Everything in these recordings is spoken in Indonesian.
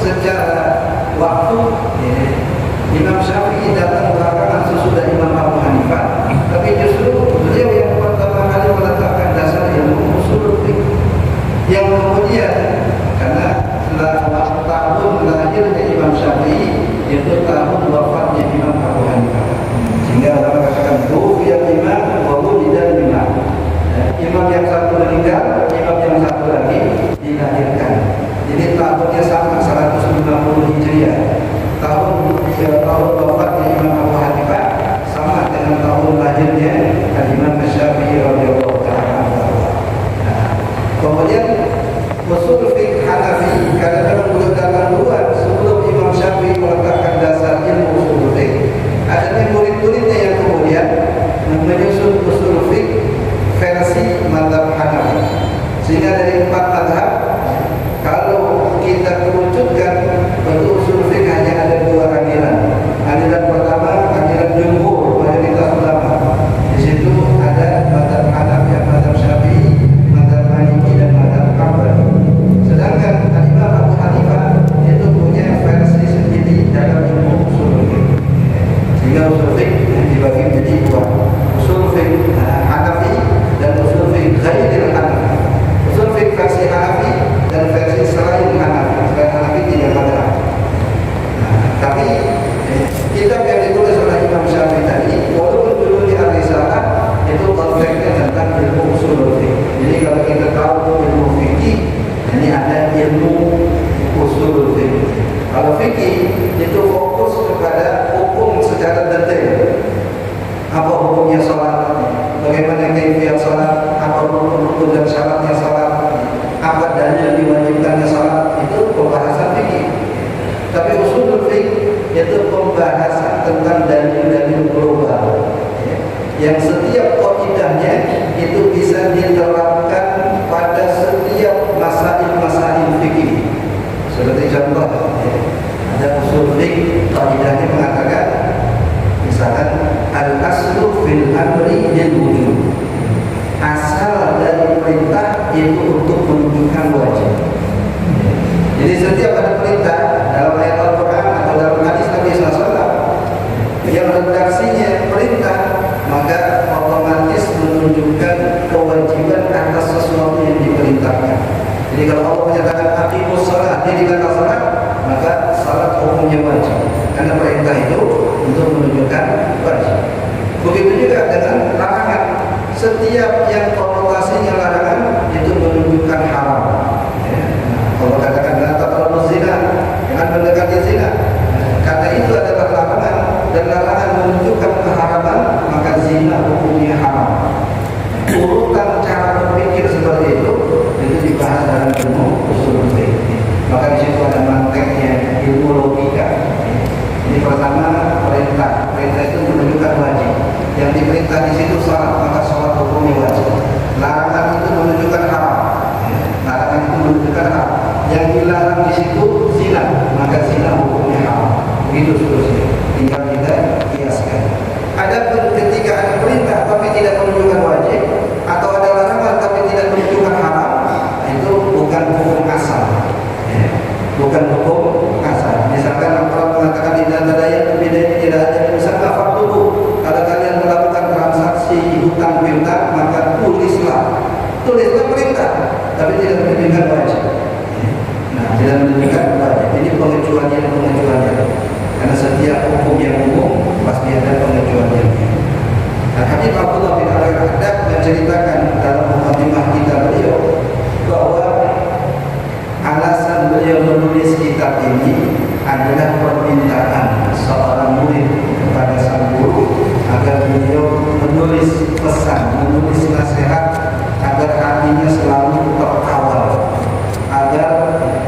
secara waktu, ya, Imam Syafi'i datang belakangan sesudah Imam Abu Hanifah, tapi justru beliau yang pertama kali meletakkan dasar ilmu ushul fiqh, yang kemudian karena tahun lahirnya Imam Syafi'i itu tahun wafatnya Imam Abu Hanifah, sehingga orang katakan tu'fiyal imam wa wulidal imam. Imam yang satu meninggal, imam yang satu lagi dilahirkan. Jadi tahunnya sama, 150 Hijriah. Tahun wafatnya Imam Abu Hanifah sama dengan tahun lahirnya Imam Syafi'i radhiyallahu ta'ala. Kemudian ushul fiqh Hanafi, karena memang belum datang duluan sebelum Imam Syafi'i meletakkan dasar ilmu ushul fiqh, adanya murid-muridnya yang kemudian menyusun ushul fiqh versi mazhab Hanafi. Sehingga dari 4 mazhab, kalau kita kerucutkan bentuk ushul fiqh hanya ada 2 aliran. Aliran pertama, aliran jumhur, mayoritas ulama. Di situ ada mazhab Hanafi, mazhab Syafi'i, mazhab Maliki dan mazhab Hambali. Sedangkan Imam Abu Hanifah itu punya versi sendiri dalam ilmu ushul fiqh. Sehingga ushul fiqh dibagi menjadi 2. Ushul fiqh Hanafi dan ushul fiqh ghairil Hanafi. Ushul fiqh versi Hanafi dan versi selain Hanafi. Selain Hanafi tidak ada. Tapi kitab yang ditulis oleh Imam Syafi'i tadi, walaupun judulnya Ar-Risalah, itu konteksnya tentang ilmu ushul fiqh. Jadi kalau kita tahu ilmu fikih, ini ada ilmu ushul fiqh. Kalau fikih itu fokus kepada hukum secara detail. Apa hukumnya salat? Bagaimana kaifiyat salat? Apa rukun-rukun dan syaratnya salat? Apa dalil diwajibkannya salat? Itu pembahasan fikih. Tapi ushul fiqh itu pembahasan tentang dalil-dalil global, ya, yang setiap qaidahnya itu bisa diterapkan pada setiap masail-masail fikih. Seperti contoh, ya, ada ushul fiqh qaidahnya mengatakan, misalkan al-aslu fil amri lil wujub. Asal dari perintah itu untuk menunjukkan wajib. Jadi setiap ada perintah dalam ayat Al-Quran atau dalam hadis Nabi SAW yang redaksinya perintah, maka otomatis menunjukkan kewajiban atas sesuatu yang diperintahkan. Jadi kalau Allah menyatakan aqimus shalah, dirikanlah salat, maka salat hukumnya wajib, karena perintah itu untuk menunjukkan wajib. Begitu juga dengan larangan. Setiap yang konotasinya larangan itu menunjukkan haram. Allah katakan la taqrabuz zina, jangan mendekati zina. Karena itu adalah larangan, dan larangan menunjukkan keharaman, maka zina hukumnya haram. Urutan cara berpikir seperti itu dibahas dalam ilmu ushul fiqh. Maka di situ ada manteknya ilmu logika. Ini pertama perintah. Perintah itu menunjukkan wajib. Yang diperintah di situ salat, maka salat hukumnya wajib. Larangan itu menunjukkan haram. Larangan itu menunjukkan haram. Yang dilarang di situ zina, maka zina hukumnya haram. Begitu seterusnya. Tinggal kita kiaskan. Adapun ketika ada perintah tapi tidak menunjukkan wajib, atau ada larangan tapi tidak menunjukkan haram, itu bukan hukum asal. Bukan hukum asal. Misalkan orang mengatakan tidak ada daya, tidak ada misalkan faktuhu. Kalau kalian melakukan transaksi hutang piutang, maka tulislah perintah, tapi tidak menunjukkan wajib. Nah, tidak menunjukkan wajib. Ini pengecualian. Karena setiap hukum yang umum pasti ada pengecualiannya. Nah, Habib Abdullah bin Al-Haddad menceritakan dalam mukadimah kitab beliau bahwa alasan beliau menulis kitab ini adalah permintaan seorang murid kepada sang guru agar beliau menulis pesan, menulis nasihat agar hatinya selalu terkawal, agar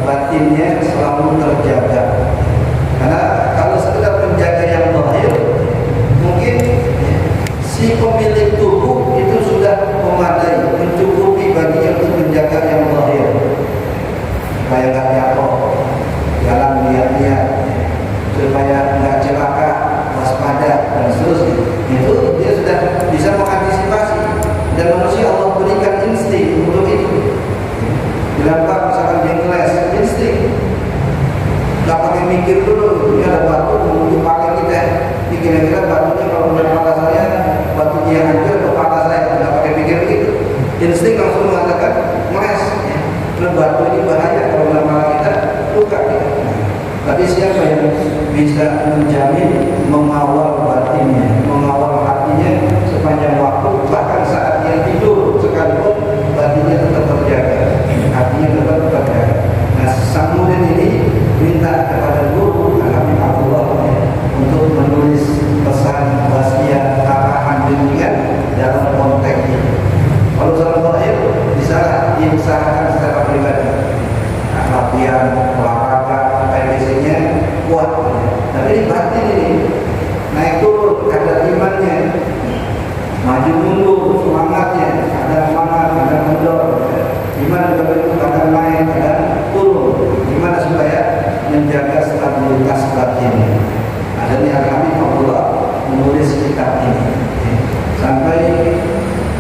batinnya selalu terjaga. Karena kalau sekedar menjaga yang zahir, mungkin si pemilik tubuh itu sudah memadai, mencukupi baginya untuk menjaga yang zahir, supaya nggak jatuh, jalan lihat-lihat, supaya nggak celaka, waspada dan seterusnya. Itu dia sudah bisa mengantisipasi, dan manusia Allah berikan insting untuk itu. Dilempar misalkan jengkeles, insting. mikir dulu, ini ada batu menuju pakai kita. Ini kira-kira batunya kalau udah kepala saya, batunya yang hancur ke kepala saya, nggak pakai pikir begitu. Insting langsung mengatakan mes. Ya. Nah, batu ini bahaya kalau udah kepala kita, luka kita. Tapi siapa yang bisa menjamin mengawal batinnya, mengawal hatinya sepanjang waktu, bahkan saat dia tidur sekalipun batinnya tetap terjaga, hatinya tetap terjaga. Nah, sang murid ini minta kepada guru Al-Habib Abdullah untuk menulis pesan wasiat arahan bimbingan dalam konteks ini. Kalau dalam zahir bisa diusahakan secara pribadi, latihan olahraga, biasanya kuat. Tapi di batin ini naik turun, ada imannya, maju mundur semangatnya, ada semangat, ada mundur. Gimana juga itu kadang naik, kadang turun. Gimana supaya menjaga stabilitas batin? Ada nih Al-Habib Abdullah menulis kitab ini sampai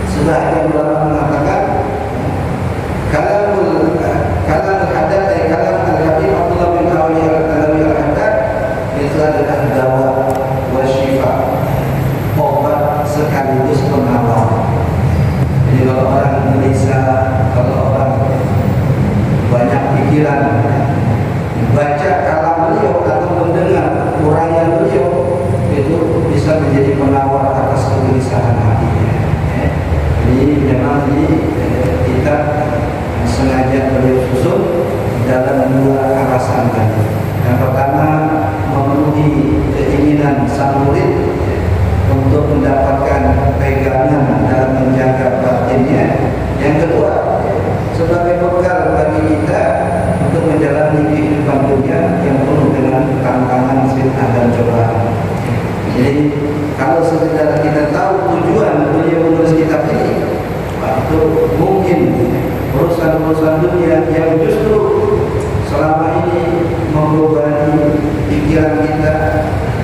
sudah yang ulama mengatakan kalam al-haddad, kalam Al-Habib Abdullah bin Awli al-Alawi al-Haddad itu adalah dawa wa syifa, obat sekaligus penawar. Jadi kalau orang Indonesia, kalau orang banyak pikiran, baca kalam beliau atau mendengar uraian beliau, itu bisa menjadi penawar atas kegelisahan hatinya. Jadi memang kita sengaja beliau susun dalam dua alasan tadi. Yang pertama, memenuhi keinginan sang murid untuk mendapatkan pegangan dalam menjaga batinnya. Yang kedua, sebagai bekal bagi kita untuk menjalani kehidupan dunia yang penuh dengan tantangan, fitnah dan cobaan. Jadi kalau sekedar kita tahu tujuan beliau menulis kitab ini, itu mungkin urusan-urusan dunia yang justru selama ini membebani pikiran kita,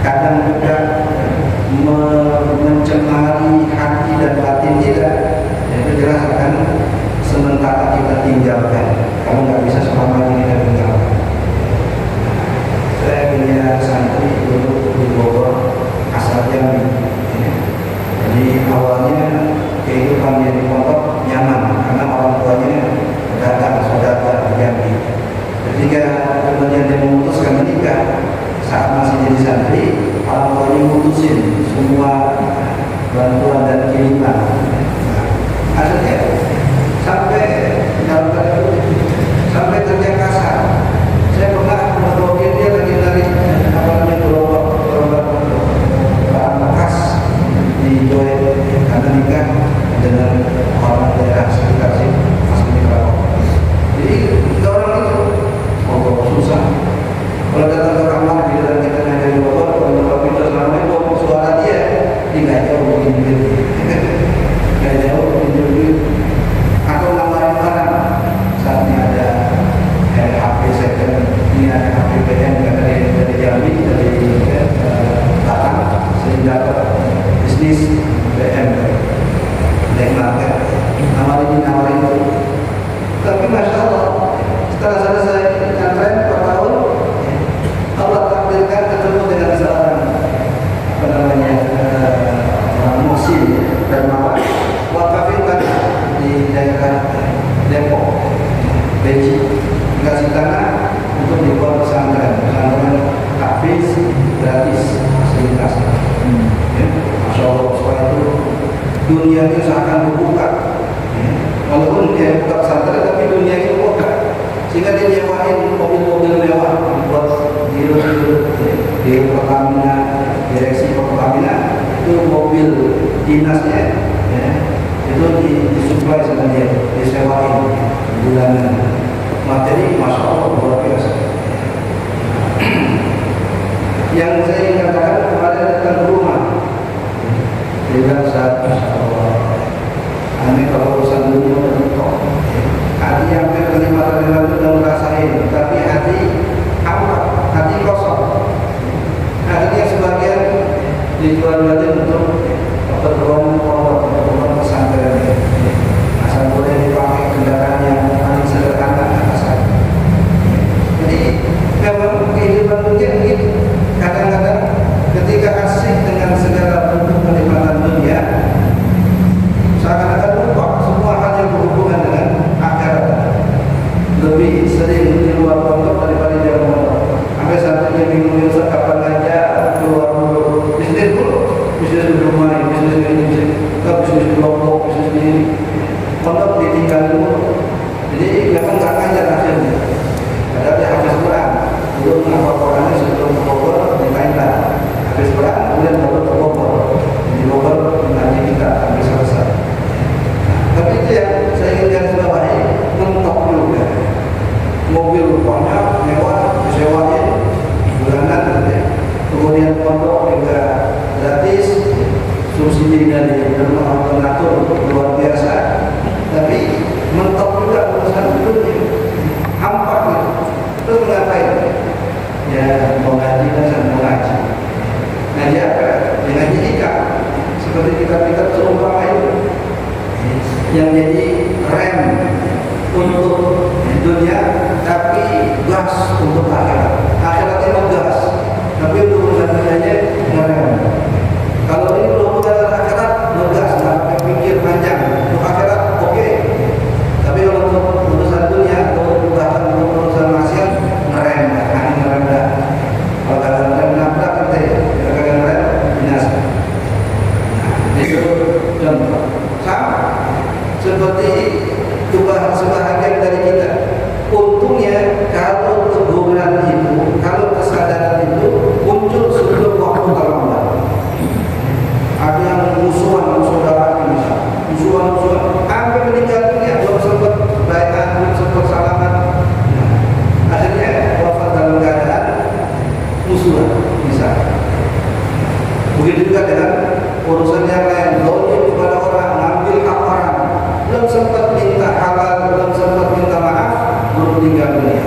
kadang juga mencemari hati dan batin kita, itu jelas akan sementara kita tinggalkan. Kalau nggak bisa selamanya kita tinggalkan. Saya punya santri dulu di Bogor, asal Jambi. Jadi awalnya kehidupan dia di pondok nyaman karena orang tuanya pedagang saudara di Jambi. Ketika kemudian dia memutuskan menikah, saat masih jadi santri, orang tuanya memutusin semua bantuan dan kiriman. Akhirnya sampai dalam sampai kerja kasar. Saya pernah menemukan dia lagi dari gerobak barang bekas di Joy karena nikah dengan orang daerah sekitar sini, asli Kerawang. Jadi orang itu susah. Kalau datang ke kamar di dalam kita ada di bawah, kalau pintu Assalamualaikum, suara dia tidak jauh begini. Tidak jauh begini. Atau nawarin barang, saatnya ada HP second, ini ada HP BM dari Jambi, dari Batam, sehingga bisnis BM, black market, nawarin itu. Tapi masya Allah, setelah selesai nyantren 4 tahun, Allah takdirkan ketemu dengan seorang orang musim dan mawar wakafin di daerah Depok, Beji, dikasih tanah untuk dibuat pesantren hafiz gratis fasilitas. Ya, masya Allah, setelah itu dunia ini seakan berbuka. Walaupun dia buka pesantren, tapi dunia ini buka. Sehingga dia nyewain mobil-mobil mewah buat di Pertamina, direksi Pertamina itu mobil dinasnya, ya, itu disuplai sama dia, disewain bulanan. Materi masya Allah luar biasa. Yang saya ingin katakan, kemarin datang ke rumah, dia bilang, saat masya Allah, aneh kalau urusan dunia mentok. Hati yang kenikmatan itu sudah merasain, tapi hati hampa, hati kosong. Akhirnya sebagian dijual batin untuk keperluan pondok, keperluan pesantren. Asal boleh dipakai kendaraan yang paling sederhana. Jadi memang kehidupan dunia rombongannya sebelum ke Bogor di Thailand. Habis perang kemudian baru ke Bogor. Di Bogor nanti kita habis selesai. Tapi itu yang saya ingin garis bawahi, mentok juga. Mobil banyak, mewah, disewain bulanan gitu ya. Kemudian pondok juga gratis, subsidi dari rumah donatur luar biasa. Tapi mentok juga urusan dunia, hampa gitu. Terus ngapain? Ya mau ngaji dan mau ngaji. Ngaji apa? Ya ngaji ikan. Seperti kita seumpama itu yang jadi rem untuk dunia, tapi gas untuk akhirat. Akhiratnya mau gas, tapi untuk urusan dunianya ngerem. Kalau ini belum urusan akhirat, ngegas, nggak pakai pikir panjang. Untuk akhirat oke. Tapi kalau untuk urusan dunia, atau bahkan untuk urusan maksiat, ngerem, ngerem dah. Kalau kagak ngerem nabrak kita, kalau kagak ngerem binasa. Itu contoh. Sama seperti sebahagian dari kita. Untungnya kalau teguran itu, kalau kesadaran itu muncul sebelum waktu terlambat. Ada yang musuhan saudara ini, musuhan, sampai meninggal dunia, belum sempat baikan, belum sempat salaman. Akhirnya wafat dalam keadaan musuhan, bisa. Begitu juga dengan urusan yang lain, zalim kepada orang, ngambil hak orang, belum sempat minta halal, belum sempat minta maaf, belum meninggal dunia.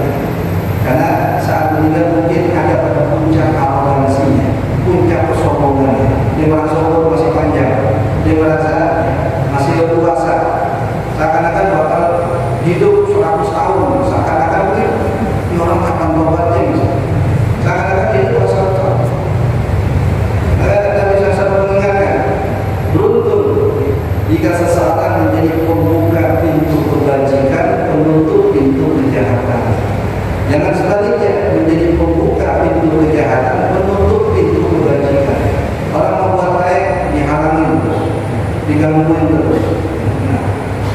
Karena saat meninggal mungkin ada pada puncak arogansinya, puncak kesombongannya. Dia merasa umur masih panjang, dia merasa masih leluasa, seakan-akan bakal hidup 100 tahun, seakan-akan mungkin ini orang akan tobatnya, seakan-akan hidup 100 tahun. Nabi SAW mengingatkan, beruntung jika seseorang menjadi pembuka pintu kebajikan, penutup pintu kejahatan. Jangan sebaliknya, menjadi pembuka pintu kejahatan, penutup pintu kebajikan. Orang membuat baik dihalangin terus, digangguin terus. Nah,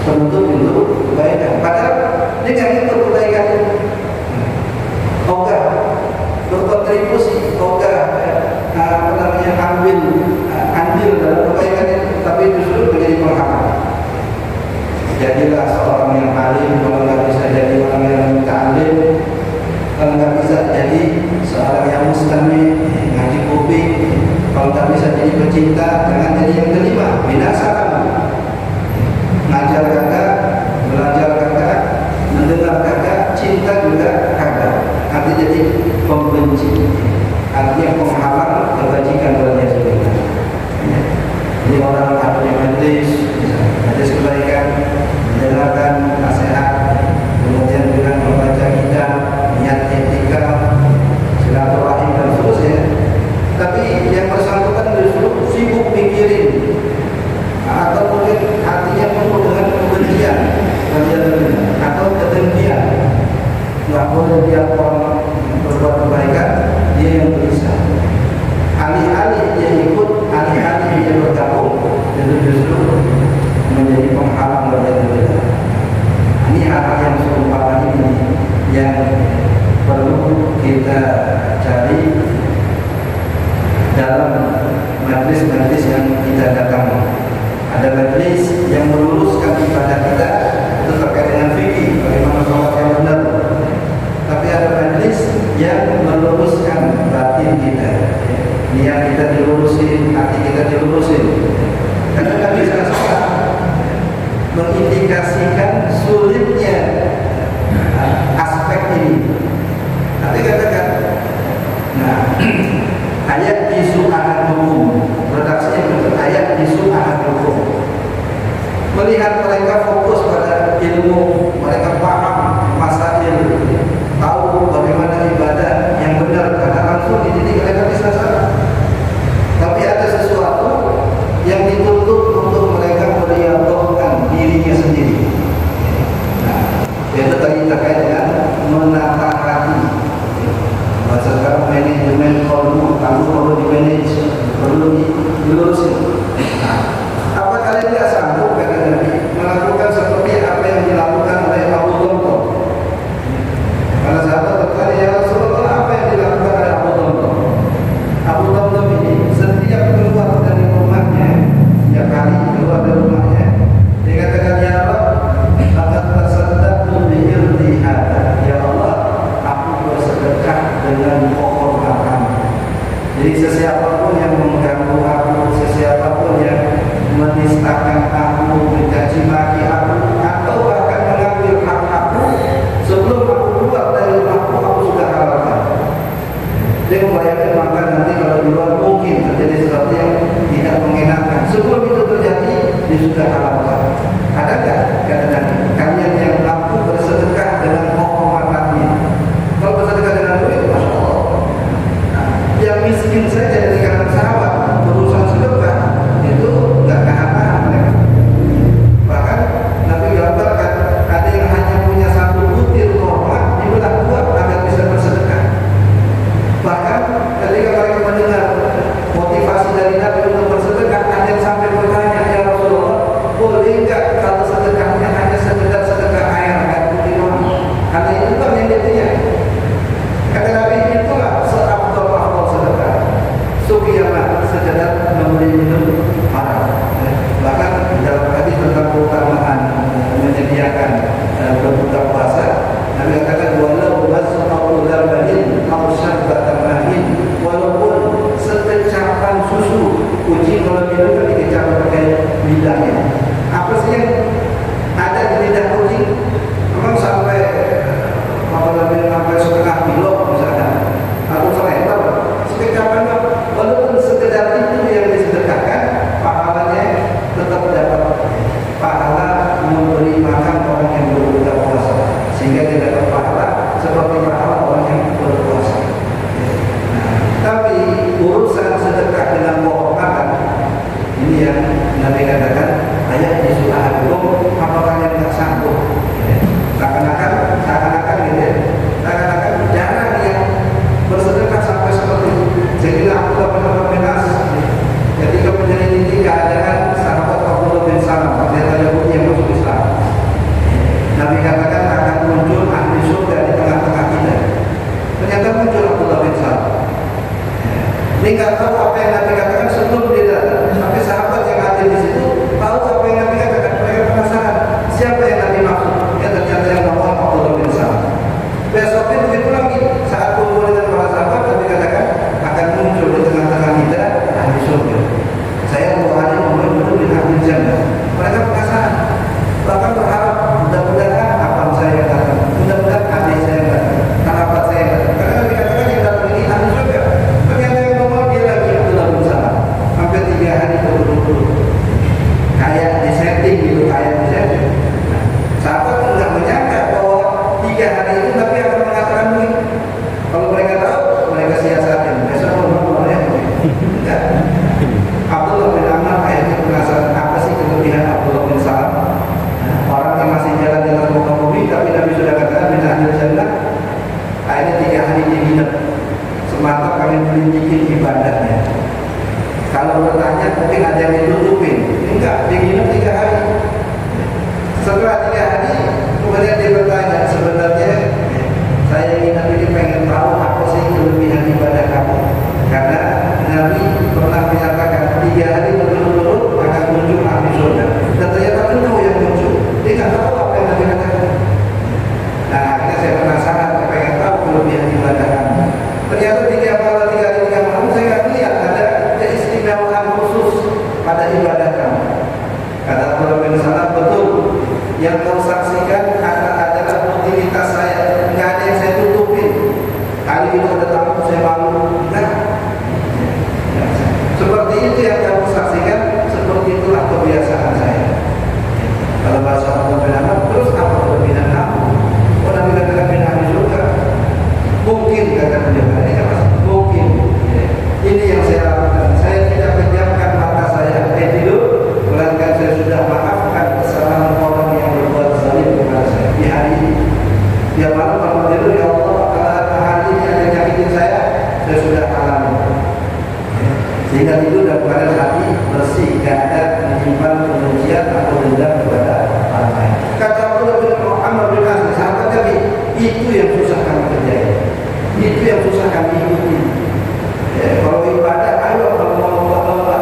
penutup pintu kebaikan. Padahal dia nggak ingin kebaikan itu. Ogah berkontribusi, ogah andil dalam kebaikan itu, tapi justru menjadi penghalang. Jadilah seorang yang alim, kalau nggak bisa jadi orang yang muta'alim, kalau nggak bisa jadi seorang yang mustami, ngaji kuping, kalau nggak bisa jadi pecinta, jangan jadi yang kelima, binasa kamu. Ngajar kagak, belajar kagak, mendengar kagak, cinta juga kagak. Nanti jadi pembenci, artinya penghalang kebajikan dalamnya sendiri. Jadi orang harusnya majlis kebaikan, mendengarkan nasihat, kemudian dengan membaca kitab, niat etika, silaturahim dan seterusnya. Tapi yang bersangkutan justru sibuk mikirin, atau mungkin hatinya penuh dengan kebencian atau kedengkian. Nggak boleh dia orang berbuat kebaikan, dia yang berusaha. Alih-alih dia ikut, alih-alih dia bergabung, itu justru menjadi penghalang bagi kita. Ini hal-hal yang seumpama ini yang perlu kita cari dalam majlis-majlis yang kita datangi. Ada majlis yang meluruskan ibadah kita, itu terkait dengan fikih, bagaimana sholat yang benar. Tapi ada majlis yang meluruskan batin kita, niat kita dilurusin, hati kita dilurusin. Karena nggak bisa sholat, mengindikasikan sulitnya aspek ini. Nanti katakan, nah ayat isu ahad hukum, redaksinya ayat isu ahad hukum. Melihat mereka fokus pada ilmu, mereka paham masail, tahu bagaimana ibadah yang benar, karena langsung dididik mereka bisa salah. Tapi ada sesuatu yang dituntut untuk mereka meriadahkan dirinya sendiri. Nah, itu tadi terkait dengan menata hati. Bahasa sekarang manajemen kolbu, kamu perlu di-manage, perlu dilurusin. Nah, apa kalian tidak sanggup kata Nabi melakukan seperti apa yang dilakukan oleh Abu Gontor? Para sahabat bertanya, ya Rasulullah, apa yang dilakukan Jadi sesiapapun yang mengganggu aku, sesiapapun yang menistakan aku, mencaci maki aku, atau bahkan mengambil hak aku, sebelum aku keluar dari rumahku, aku sudah halalkan. Dia membayangkan maka nanti kalau di luar mungkin terjadi sesuatu yang tidak mengenakan. Sebelum itu terjadi, dia sudah halalkan. Ada nggak kata Nabi? Kalian yang mampu bersedekah dengan penghormatannya. Kalau bersedekah dengan duit, masya Allah. Yang miskin saja dari kalangan sahabat berurusan sedekah itu nggak nahan mereka. Bahkan Nabi gambarkan ada yang hanya punya satu butir kurma dibelah dua agar bisa bersedekah. Bahkan ketika mereka mendengar motivasi dari Nabi untuk bersedekah, ada yang sampai bertanya, ya Rasulullah, boleh nggak kalau sedekahnya hanya sekedar sedekah air putih doang? Karena itu kan yang dia. Kata Nabi, itulah seafdal sedekah. Sukiyama sekedar memberi minum haram. Bahkan dalam hadis tentang keutamaan menyediakan berbuka puasa, Nabi katakan walau wasfa'u labanin aw syarbatan mahin, walaupun sekecapan susu. Kucing kalau minum kan dikecap pakai lidahnya. Apa sih yang ada di lidah kucing? Memang sampai sampai setengah kilo misalnya, atau selebar, sekecapan, walaupun sekedar itu yang disedekahkan, pahalanya tetap dapat pahala memberi makan orang yang berbuka puasa, sehingga dia dapat pahala seperti pahala orang yang berpuasa. Tapi urusan sedekah dengan penghormatan ini yang Nabi katakan, ayat Yesus ahadum, apakah kalian tak sanggup? Seakan-akan gitu ya. Seakan-akan jarang yang bersedekah sampai seperti itu. Jadi Abdullah bin Nas ketika menyelidiki keadaan sahabat Abdullah bin Salam, ternyata Yahudi yang masuk Islam. Nabi katakan akan muncul ahli surga di tengah-tengah kita. Ternyata muncul Abdullah bin Salam. Ini nggak tahu apa yang Nabi katakan sebelum dia datang. Tapi sahabat yang ada di situ tahu apa yang Nabi katakan. Mereka penasaran siapa yang Nabi maksud. Ya ternyata yang ngomong Abdullah bin Salam. Besoknya begitu lagi saat kumpul dengan para sahabat, Nabi katakan akan muncul di tengah-tengah kita ahli surga. Saya doanya benar-benar di ahli jannah. Mereka penasaran, bahkan berharap mudah-mudahan abang saya datang, mudah-mudahan adik saya datang, kerabat saya datang. Karena Nabi katakan yang datang ini ahli surga. Ternyata yang ngomong dia lagi Abdullah bin Salam. Sampai 3 hari berturut-turut. Kayak disetting gitu, kayak disetting. Sahabat tidak menyangka bahwa 3 hari itu Nabi akan mengatakan begitu. Kalau mereka tahu, mereka siasatin. Besok ngomong ya. Enggak. Abdullah bin Amr akhirnya penasaran apa sih kelebihan Abdullah bin Salam. Orang yang masih jalan di atas muka bumi, tapi Nabi sudah katakan bin ahli jannah. Akhirnya 3 hari dihinap. Semata kami melintikin ibadahnya. Kalau bertanya mungkin ada yang ditutupin. Enggak, dihinap 3 hari. Setelah 3 hari, kemudian dia bertanya, sebenarnya saya ingin Nabi ini pengen tahu apa sih kelebihan ibadah kamu. Karena Nabi pernah menyatakan 3 hari berturut-turut akan muncul ahli surga. Dan ternyata benar yang muncul. Dia nggak tahu apa yang Nabi katakan. Nah, akhirnya saya penasaran, saya pengen tahu kelebihan ibadah kamu. Ternyata 3 hari 3 malam saya nggak lihat ada keistimewaan khusus pada ibadah kamu. Kata Abdullah bin Salam, betul. Yang kau saksikan adalah rutinitas saya. Nggak ada yang saya tutupin. Kali itu ada tamu saya malu. Enggak. Seperti itu yang kamu saksikan. Seperti itulah kebiasaan saya. Kalau bahasa Allah benar, terus apa kelebihan kamu? Oh, Nabi katakan bin ahli surga. Mungkin kata beliau, ini apa? Mungkin. Ini yang saya lakukan. Saya tidak mendiamkan mata saya tidur, melainkan saya sudah maafkan kesalahan orang yang berbuat zalim kepada saya di hari ini. Dia malam kalau tidur, ya Allah, kalau hari ini ada nyakitin saya sudah alami. Sehingga tidur dalam keadaan hati bersih, tidak ada menyimpan kebencian atau dendam kepada orang lain. Kata Abdullah bin Amr bin As, sahabat Nabi, itu yang susah kami kerjain, itu yang susah kami ikuti. Kalau ibadah, ayo kalau mau lomba.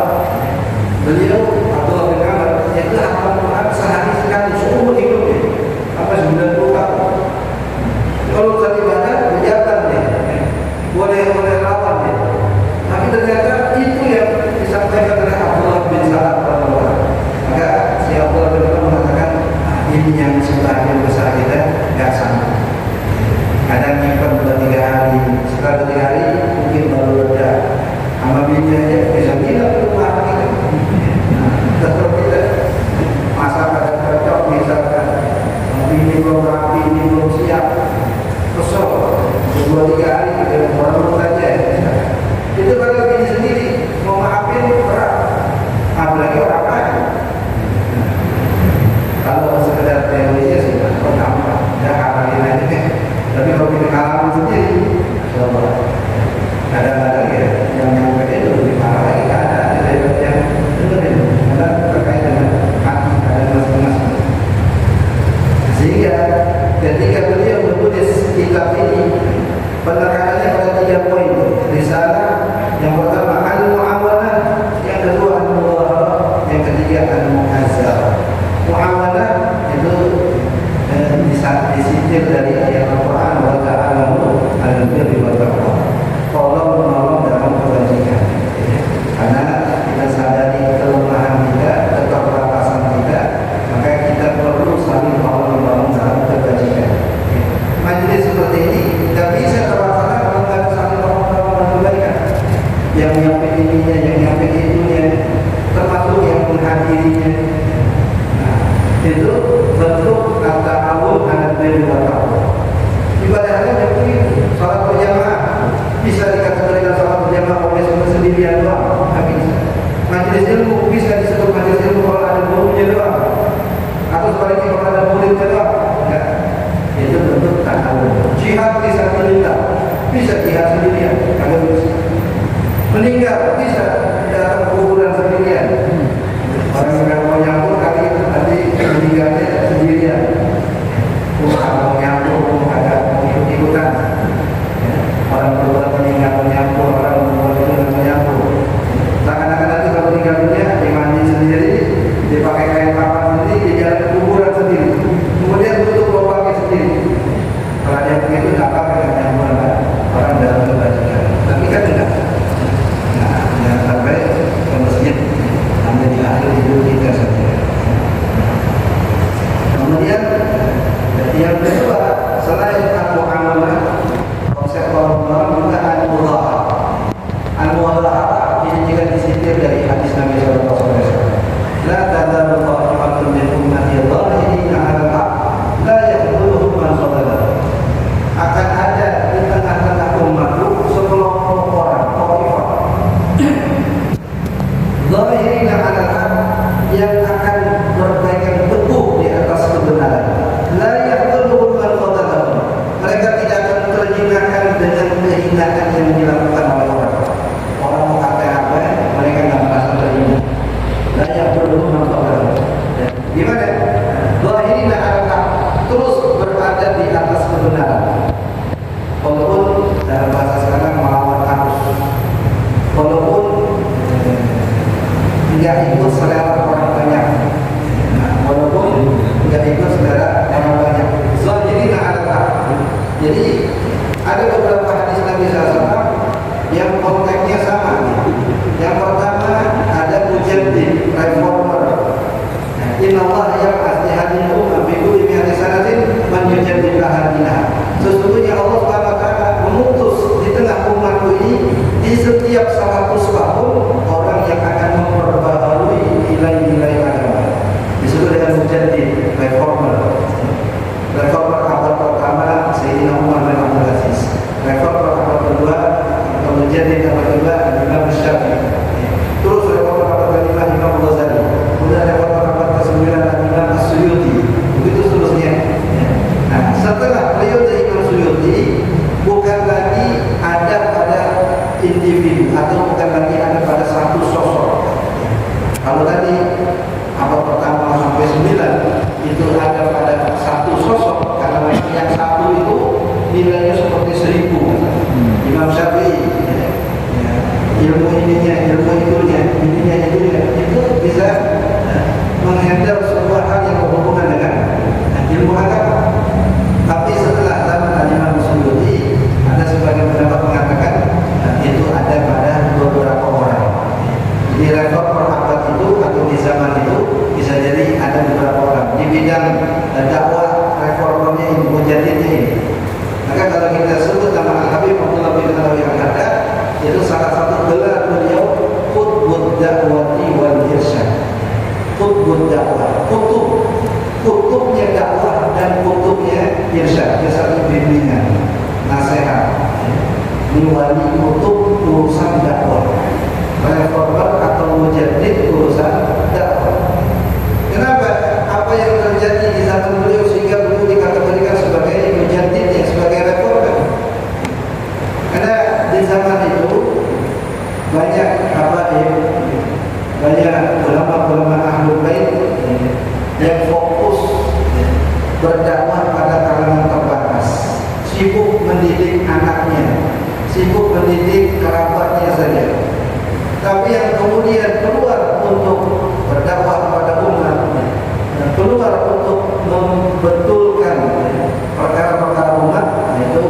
Beliau Abdullah bin Amr itu hafal Quran sehari sekali seumur hidupnya. Apa 90 tahun. Kalau urusan ibadah, berjalan deh. Boleh lawan deh. Tapi ada 3 poin. Risalah yang pertama al-mu'awalah, yang kedua al-muwaharah, yang ketiga al-mu'azzarah. Mu'awalah itu disingkir dari ayat Al-Quran wa ta'awanu 'alal birri wat taqwa. Tolong menolong dalam kebajikan. Karena kita sadari kelemahan kita, keterbatasan kita, maka kita perlu saling tolong-menolong dalam kebajikan. Majelis seperti ini tidak bisa terlaksana kalau tidak saling tolong-menolong dalam kebaikan. Yang nyiapin ininya, yang nyiapin itunya, termasuk yang menghadirinya. Nah, itu bentuk at-ta'awun 'alal birri wat taqwa. Ibadahnya seperti salat berjamaah, bisa dikategorikan salat berjamaah oleh sendirian doang, tidak bisa. Majelis ilmu bisa disebut majelis ilmu kalau ada gurunya doang, atau sebaliknya kalau ada muridnya doang. Enggak. Itu bentuk ta'awun. Jihad bisa sabilillah, bisa jihad sendirian, kalau bisa. Meninggal bisa datang kuburan sendirian. Orang yang mau nyambung kali nanti meninggalnya sendirian. Bukan mau nyambung, ada mau ikut-ikutan. Orang berbuat meninggal menyambung, orang berbuat itu menyambung. Seakan-akan nanti kalau meninggal dunia dimandi sendiri, dipakai kain kapan sendiri, di jalan kuburan sendiri. Kemudian tutup lubangnya sendiri. Kalau dia begitu tidak apa dengan nyambung orang dalam kebajikan. Tapi kan tidak. Nah, jangan sampai ke masjid hanya di akhir hidup kita saja. Kemudian yang kedua, selain al-mu'amalah, konsep orang juga al-mudha'ah. Al-mudha'ah ini juga disingkir dari hadis Nabi sallallahu alaihi wasallam. La tadharu ta'ifatun min ummati dhahirina 'ala al-haq, la yakhdhuluhum man khadhalahu. Akan ada di tengah-tengah umatku sekelompok orang, ta'ifah dhahirina 'ala al-haq, yang akan berpegang teguh di atas kebenaran. La yakhdhuluhum man khadhalahu. Mereka tidak akan terjinakan dengan kehinaan yang dilakukan oleh orang. Orang mengatakan apa, mereka tidak merasa terhina. La yakhdhuluhum man khadhalahu. Gimana? Dhahirina 'ala al-haq, terus berada di atas kebenaran. Walaupun dalam bahasa sekarang melawan arus. Walaupun tidak ikut selera orang banyak. Nah, walaupun tidak ikut selera orang banyak. Dhahirina 'ala al-haq. Jadi ada beberapa hadis Nabi SAW yang konteksnya sama. Yang pertama ada mujaddid, reformer. Inna Allah yab'ats li hadhihi al-ummah bi kulli mi'ati sanatin man yujaddid laha dinah. Sesungguhnya Allah Subhanahu wa taala mengutus di tengah umatku ini di setiap 100 tahun orang yang akan memperbaharui nilai-nilai agama. Disebut dengan mujaddid, reformer. Reformer abad pertama Sayyidina Umar bin Abdul Aziz. Reformer abad kedua atau mujaddid abad kedua Imam Syafi'i. Terus reformer abad kelima Imam Ghazali. Kemudian reformer abad ke-9 Imam As-Suyuti. Begitu seterusnya. Nah, setelah periode Imam Suyuti bukan lagi ada pada individu atau bukan lagi ada pada satu sosok. Kalau tadi abad pertama sampai 9 itu ada pada satu sosok, karena yang satu itu nilainya seperti 1000. Imam Syafi'i, ilmu ininya, ilmu itunya, itu bisa menghandle semua hal yang berhubungan dengan ilmu agama. Tapi setelah zaman Imam Suyuti, ada sebagian pendapat mengatakan itu ada pada beberapa orang. Di reformer abad itu atau di zaman itu bisa jadi ada beberapa orang di bidang dakwah reformernya ini, mujaddidnya ini. Maka kalau kita sebut nama Al-Habib Abdullah bin Alwi Al-Haddad, itu salah satu gelar beliau Qutbud Da'wati wal Irsyad. Qutbud Da'wah, kutubnya dakwah dan kutubnya irsyad. Biasanya bimbingan, nasihat. Ini wali kutub urusan dakwah. Reformer atau mujaddid urusan dakwah. Kenapa? Apa yang terjadi di zaman beliau sehingga beliau dikategorikan sebagai mujaddid, sebagai reformer? Karena di zaman itu banyak habaib, banyak ulama-ulama ahlul bait yang fokus berdakwah pada kalangan terbatas, sibuk mendidik anaknya, sibuk untuk mendidik kerabatnya saja. Tapi yang kemudian keluar untuk berdakwah kepada umat, keluar untuk membetulkan perkara-perkara umat, itu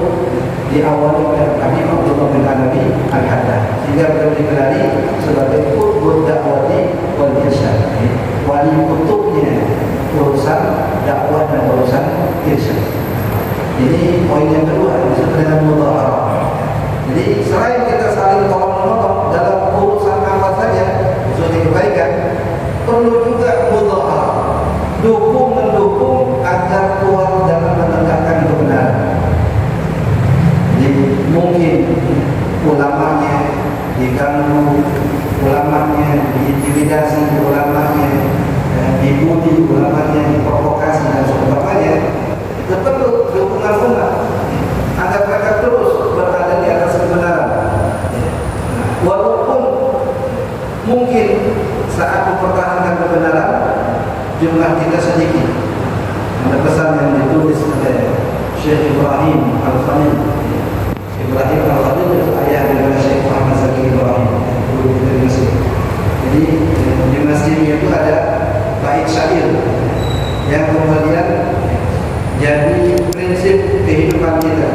diawali oleh Habib Abdullah bin Hanafi Al-Haddad, sehingga beliau digelari sebagai qutbud dakwati wal irsyad, wali kutubnya urusan dakwah dan urusan irsyad. Ini poin yang kedua, disebut dengan mudhaharah. Jadi selain kita saling tolong-menolong dalam urusan apa saja, khususnya kebaikan, perlu juga mudhaharah, dukung-mendukung agar kuat dalam menegakkan kebenaran. Jadi mungkin ulamanya diganggu, ulamanya diintimidasi, ulamanya dibully, ulamanya diprovokasi dan sebagainya, perlu dukungan umat agar mereka terus berada di atas kebenaran. Walaupun mungkin saat mempertahankan kebenaran jumlah kita sedikit. Ada pesan yang ditulis oleh Syekh Ibrahim Al-Khalil. Ibrahim Al-Khalil itu ayah daripada Syekh Muhammad Zaki Ibrahim, guru kita di Mesir. Jadi di masjidnya itu ada bait syair yang kemudian jadi prinsip kehidupan kita.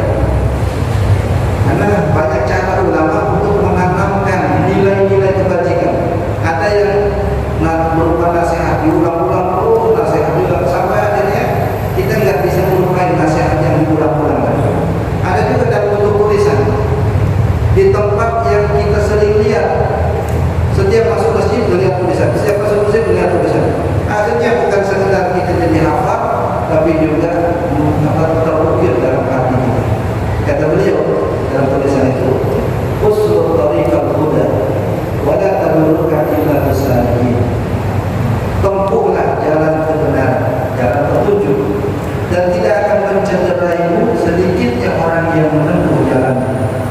Karena banyak cara ulama untuk menanamkan nilai-nilai kebajikan. Ada yang berupa nasihat diulang-ulang terus, nasihat diulang sampai akhirnya kita nggak bisa melupakan nasihat yang diulang-ulang. Ada juga dalam bentuk tulisan di tempat yang kita sering lihat. Setiap masuk masjid melihat tulisan, setiap masuk masjid melihat tulisan. Akhirnya bukan sekedar kita jadi hafal, tapi juga terukir dalam hati kita. Kata beliau dalam tulisan itu, usluk tariqal huda wa la tamurruka illa bisalihin. Tempuhlah jalan kebenaran, jalan petunjuk, dan tidak akan mencederaimu sedikitnya orang yang menempuh jalan.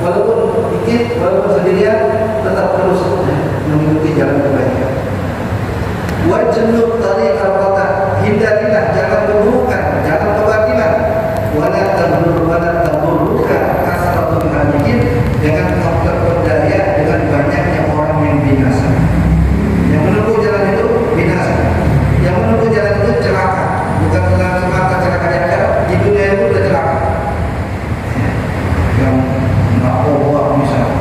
Walaupun sedikit, walaupun sendirian, tetap terus mengikuti jalan kebaikan. Wajnub tariqal qata, hindarilah jalan keburukan, jalan kebatilan. Wala tamurruka kasratul halikin, dengan terperdaya dengan banyaknya orang yang binasa. Yang menempuh jalan itu binasa, yang menempuh jalan itu celaka. Bukan semata celaka di akhirat, di dunia itu sudah celaka. Yang narkoba misalnya,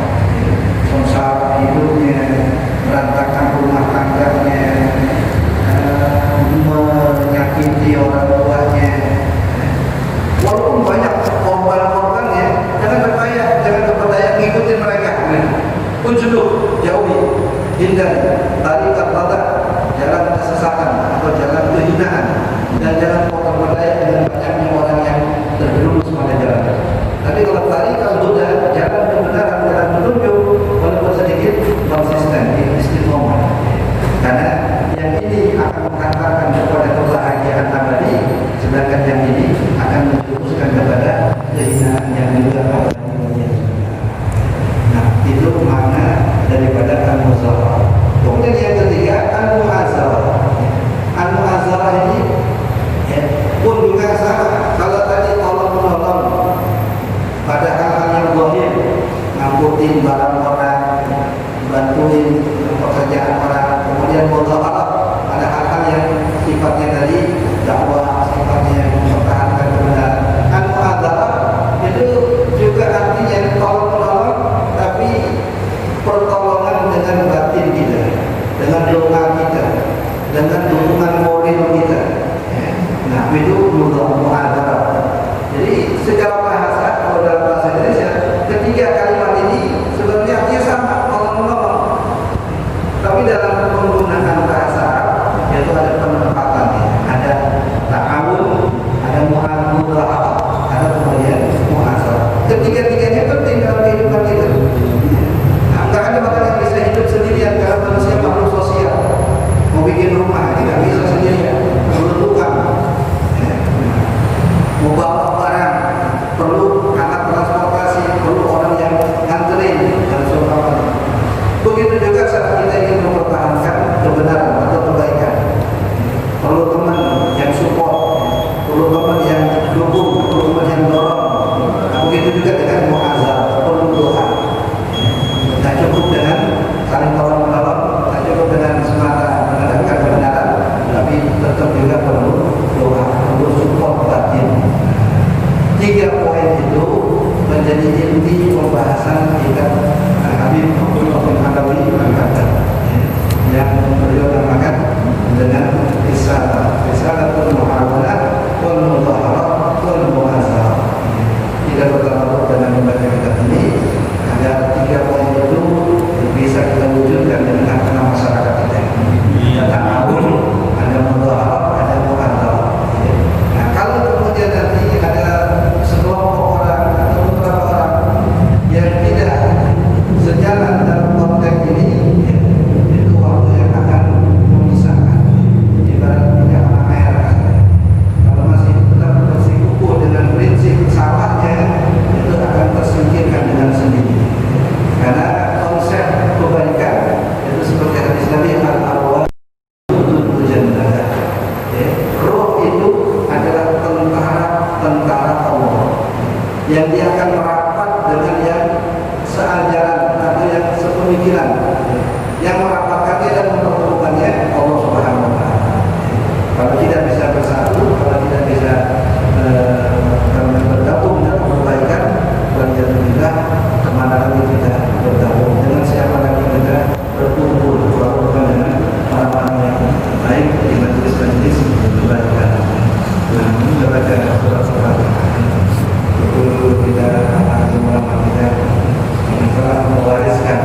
sengsara hidupnya, berantakan rumah tangganya, menyakiti orang tuanya. Walaupun banyak korban-korbannya, jangan terpedaya ngikutin mereka. Unjuluh, jauhi, hindari tariqat qata, jalan kesesatan atau jalan kehinaan, dan jangan terpedaya dengan banyaknya orang yang terjerumus pada jalan. Tapi kalau tariqal huda, jalan kebenaran, jalan petunjuk, walaupun sedikit konsisten, istiqomah. Karena yang ini akan mengantarkan kepada kebahagiaan abadi, sedangkan yang ini akan menjerumuskan kepada kehinaan yang juga abadi. Nah, itu makna daripada al-muzahara. Kemudian yang ketiga, al-mu'azarah. Al-mu'azarah ini pun juga sama. Kalau tadi tolong-menolong pada hal-hal yang zahir, ngangkutin barang orang, bantuin pekerjaan orang, kemudian mudhaharah pada hal-hal yang sifatnya tadi dakwah, sifatnya mempertahankan kebenaran. Al-mu'adzarah itu juga artinya tolong-menolong, tapi pertolongan dengan batin kita, dengan doa kita, dengan dukungan moral kita. Nah, itu mu'adzarah. Jadi secara bahasa, kalau dalam bahasa Indonesia, ketiga kalimat ini sebenarnya artinya sama, tolong-menolong. Tapi dalam penggunaan bahasa Arab, yaitu ada penempatannya, ada pemikiran yang merapatkannya dan mempertemukannya Allah Subhanahu wa taala. Kalau tidak bisa bersatu, kalau tidak bisa bergabung dan kebaikan, walhamdulillah, kemana lagi kita bergabung, dengan siapa lagi kita berkumpul, kalau bukan dengan orang-orang yang baik di majelis-majelis kebaikan. Nah, ini membaca surat-surat guru kita, ulama kita yang telah mewariskan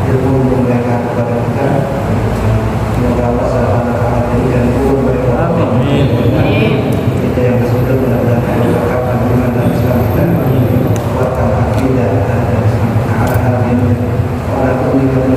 ilmu mereka kepada kita. Semoga Allah SWT menjadikan guru mereka. Amin. Kita yang bersyukur mudah-mudahan berkatkan iman dan Islam kita, kuatkan akidah dan Islam. Ala hal ini, ala kulli kami